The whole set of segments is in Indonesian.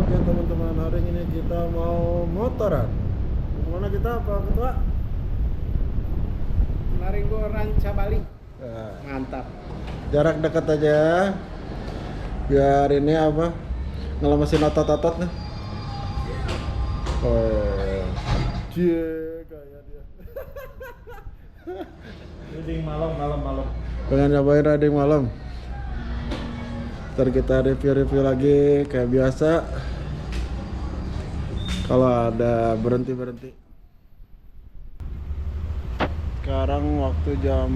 Oke teman-teman, hari ini kita mau motoran. Kemana kita Pak Ketua? Naringgo Ranca Bali. Nah, Mantap. jarak dekat aja. Biar ini apa? Ngelemesin otot-otot nih. Oh, kayak dia. Riding malam. Pengen nyobain riding malam. Ntar kita review-review lagi kayak biasa. Kalau ada berhenti. Sekarang waktu jam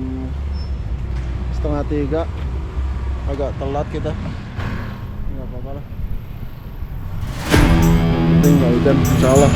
2:30, agak telat kita. Nggak apa-apa lah. Penting nggak hujan, insya Allah.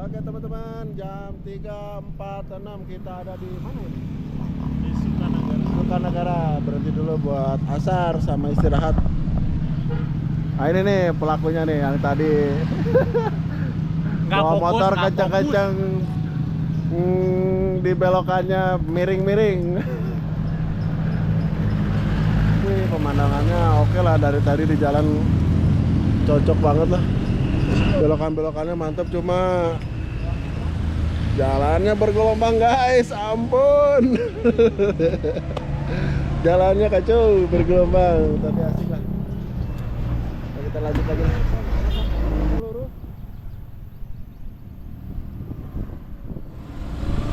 Oke teman-teman, jam 3.46 kita ada di mana ini? Di Sukanagara. Berhenti dulu buat asar sama istirahat. Nah ini nih pelakunya nih yang tadi bawa motor kencang-kencang, di belokannya miring-miring. Ini pemandangannya oke lah, dari tadi di jalan cocok banget lah. Belokan-belokannya mantap, cuma jalannya bergelombang guys, ampun. Jalannya kacau, bergelombang, tapi asik lah. Nah, kita lanjut lagi.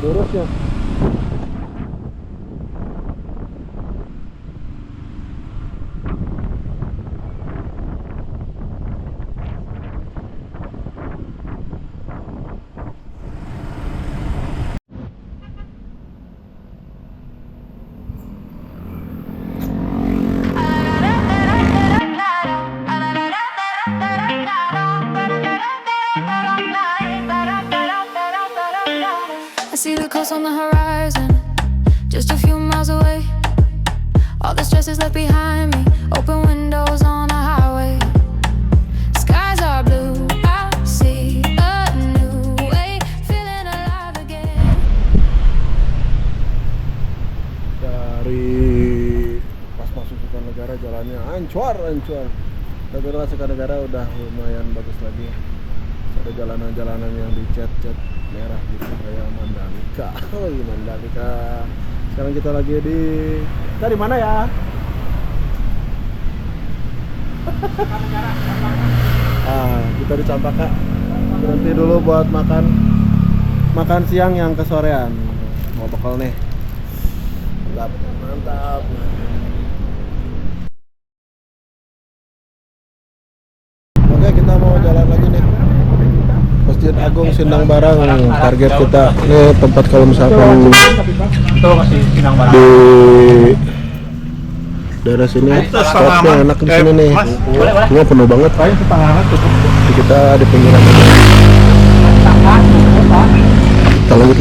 Lurus ya. I see the coast on the horizon, just a few miles away. All the stress is left behind me, open windows on a highway. Skies are blue, I see a new way, feeling alive again. Dari pas masuk Sukanagara jalannya ancur. Tapi kalau Sukanagara udah lumayan bagus lagi. Ada jalanan-jalanan yang dicat merah gitu kayak Mandalika. Oh iya Mandalika. Sekarang kita lagi di mana ya? Kita di Campaka. Berhenti dulu buat makan siang yang kesorean. Mau bekal nih. Mantap. Oke, kita mau jalan lagi nih. Masjid Agung Sindang Barang, target kita. Ini tempat kalau misalkan Betul masih Pinang Barang. Di daerah sini spotnya enak di sini nih. Boleh. Cuma penuh banget. Paling setengah tutup. Jadi kita di pinggiran aja. Kita lanjut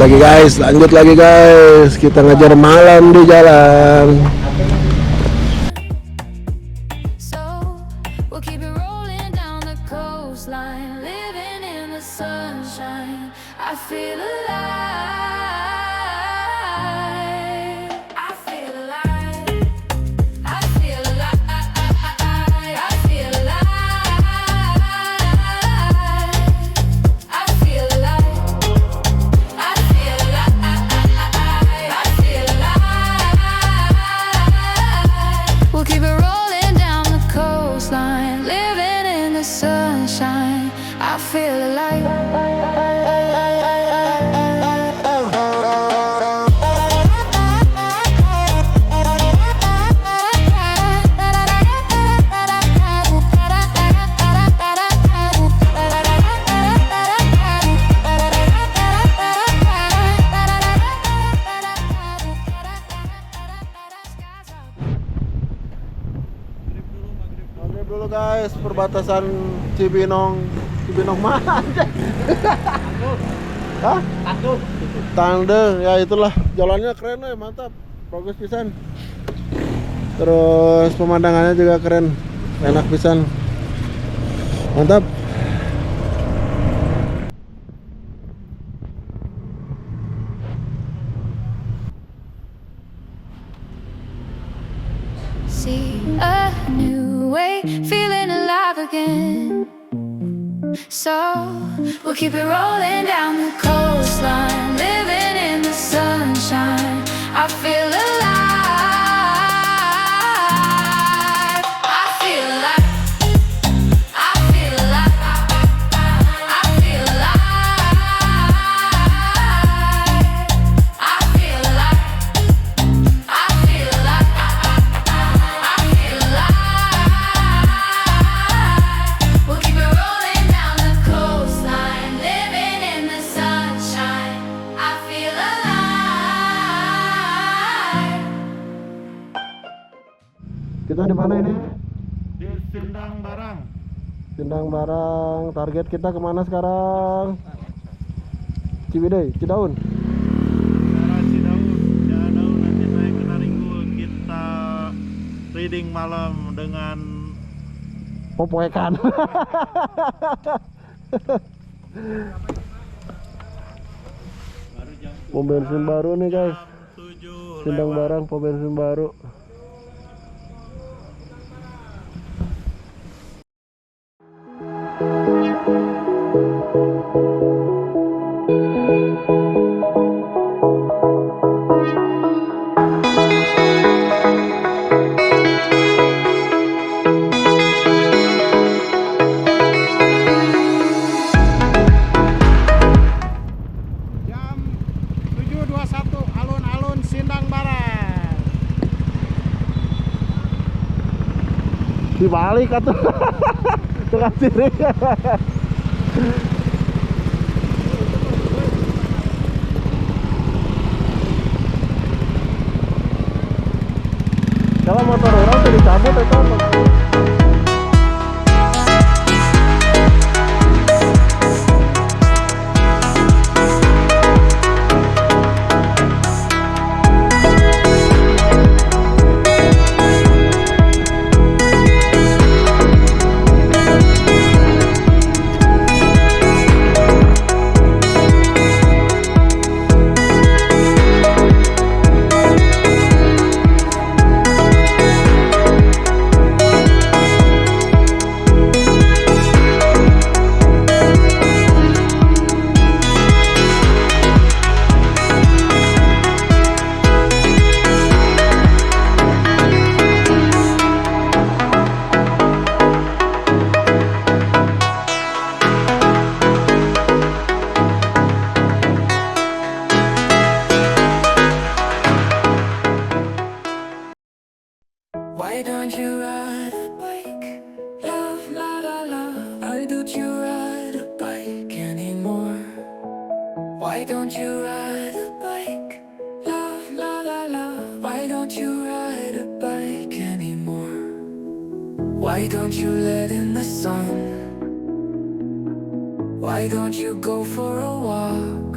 lagi guys. Kita ngejar malam di jalan. So we'll keep it rolling down the coastline, living in the sunshine. I feel alive. I feel alive. I feel alive. I feel alive. I feel alive. I feel alive. I feel alive. We'll keep it rolling down the coastline, living in the sunshine. I feel alive. Maghrib dulu guys, perbatasan Cibinong mana? Hah? Tande, ya itulah jalannya keren ya, mantap, bagus pisan. Terus pemandangannya juga keren, enak pisan, mantap. See a new way, feeling alive again. So we'll keep it rolling down the coastline, living in the sunshine. I feel alive. I feel alive. I feel alive. I feel alive. I feel alive. I feel alive. I feel alive. We'll keep it rolling down the coastline, living in the sunshine. I feel alive. Kita di mana ini? Di Sindang Barang. Sindang Barang. Target kita kemana sekarang? Ciwidey, Cidaun. Daerah Cidaun. Cidaun nanti naik ke Naringgold. Kita reading malam dengan Popoekan. Pom bensin baru nih guys. 7 Sindang Barang, pom bensin baru. Jam 7.21 alun-alun Sindang Barat. Dibalik atuh. Tukang sirik. Kalau motor orang tuh dicabut itu. Why don't you ride a bike? Love, la la la. Why don't you ride a bike anymore? Why don't you ride a bike? Love, la la la. Why don't you ride a bike anymore? Why don't you let in the sun? Why don't you go for a walk?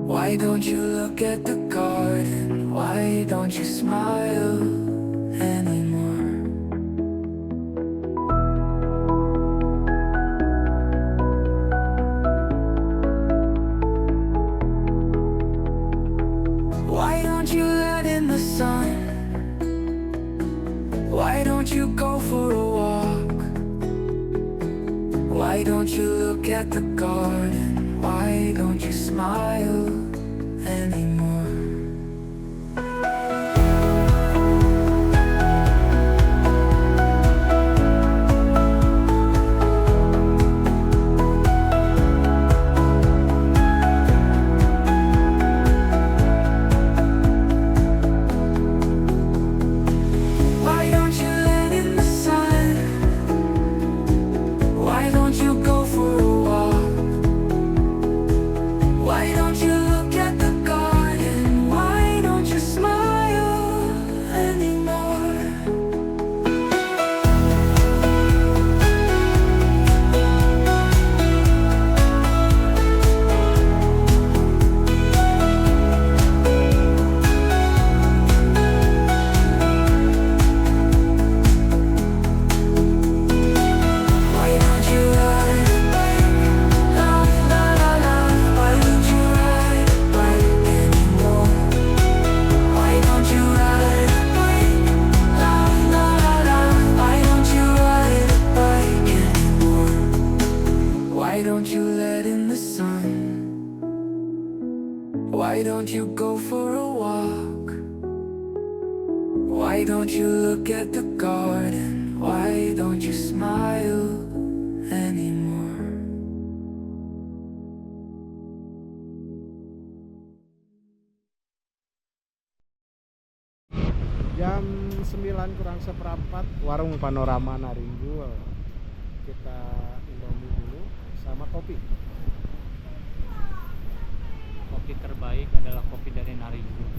Why don't you look at the garden? Why don't you smile anymore? Why don't you let in the sun? Why don't you go for a walk? Why don't you look at the garden? Why don't you smile anymore? Why don't you let in the sun? Why don't you go for a walk? Why don't you look at the garden? Why don't you smile anymore? Why don't you ride a bike? La la la la. Why don't you ride a bike anymore? Why don't you ride a bike? La la la la. Why don't you ride a bike anymore? Why don't you let in the sun? Why don't you go for a walk? Why don't you look at the garden? Why don't you smile anymore? Jam 9 kurang seperempat, warung Panorama Naringgul. Kita indomie dulu sama kopi. Kopi terbaik adalah kopi dari Naringgul.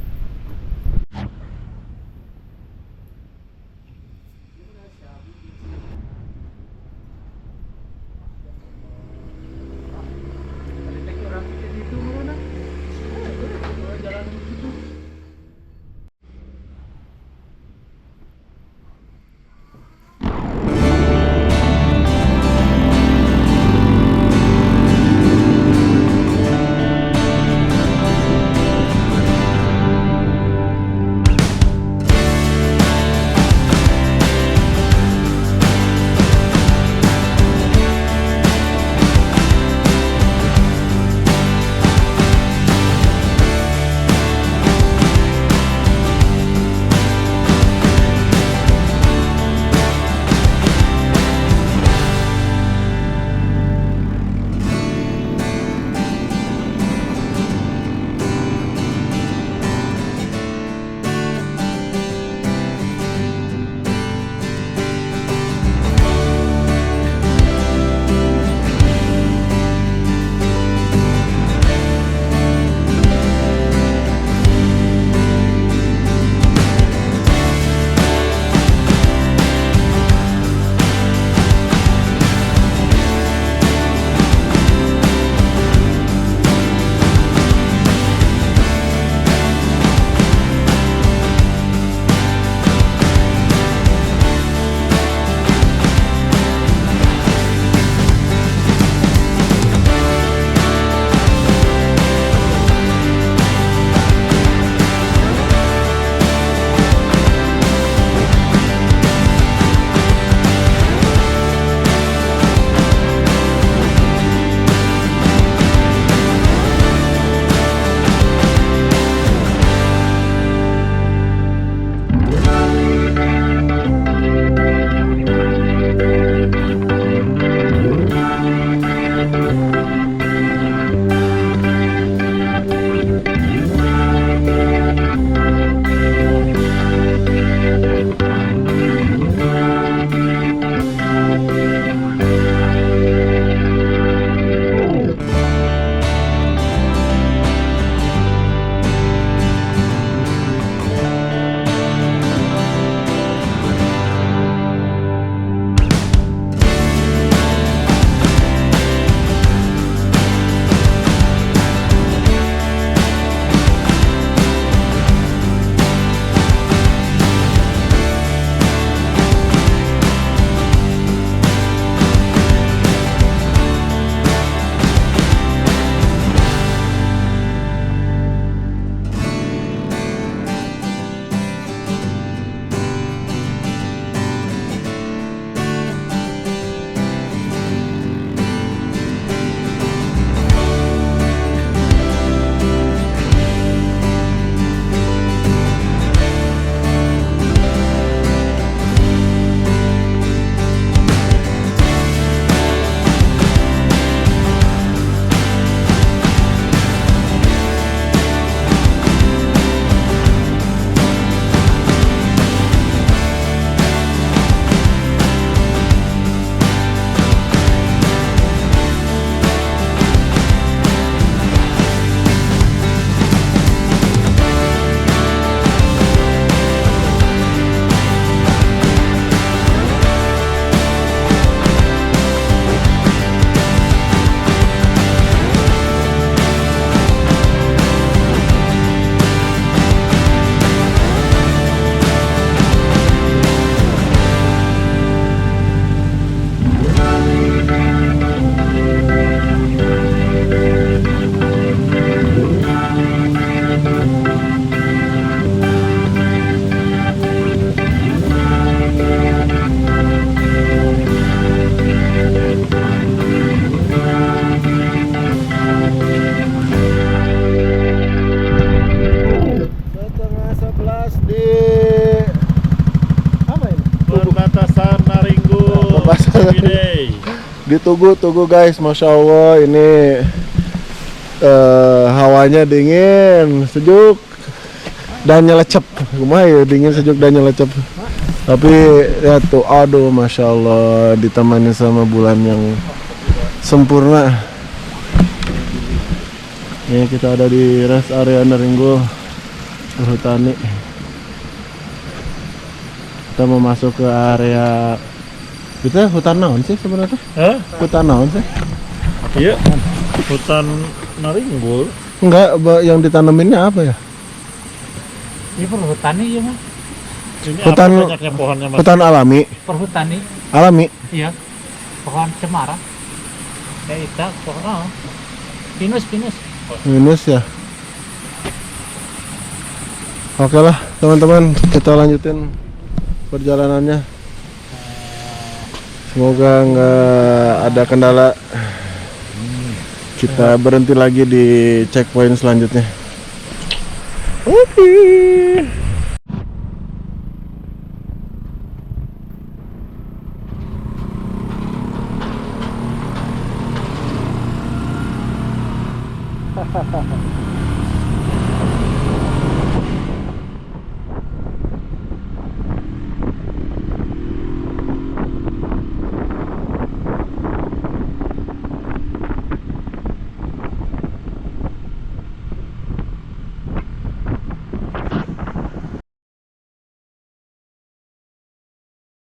Ditunggu guys, masya Allah ini hawanya dingin, sejuk dan nyelecep. Lumayan dingin, sejuk dan nyelecep. Tapi ya tuh, aduh masya Allah ditemani sama bulan yang sempurna. Ini kita ada di rest area Naringgul Perhutani. Kita mau masuk ke area kita hutan naon sih sebenarnya? Hutan naon sih? Iya, hutan Naringgul. Enggak, yang ditaneminnya apa ya? Ini perhutani ya mas? Ini Hutan- apa banyaknya pohonnya mas? Hutan alami, Perhutani, alami. iya. Pohon cemara. Kayak itu, pohon pinus. Minus ya. Oke lah teman-teman, kita lanjutin perjalanannya. Semoga nggak ada kendala. Kita berhenti lagi di checkpoint selanjutnya. Oke.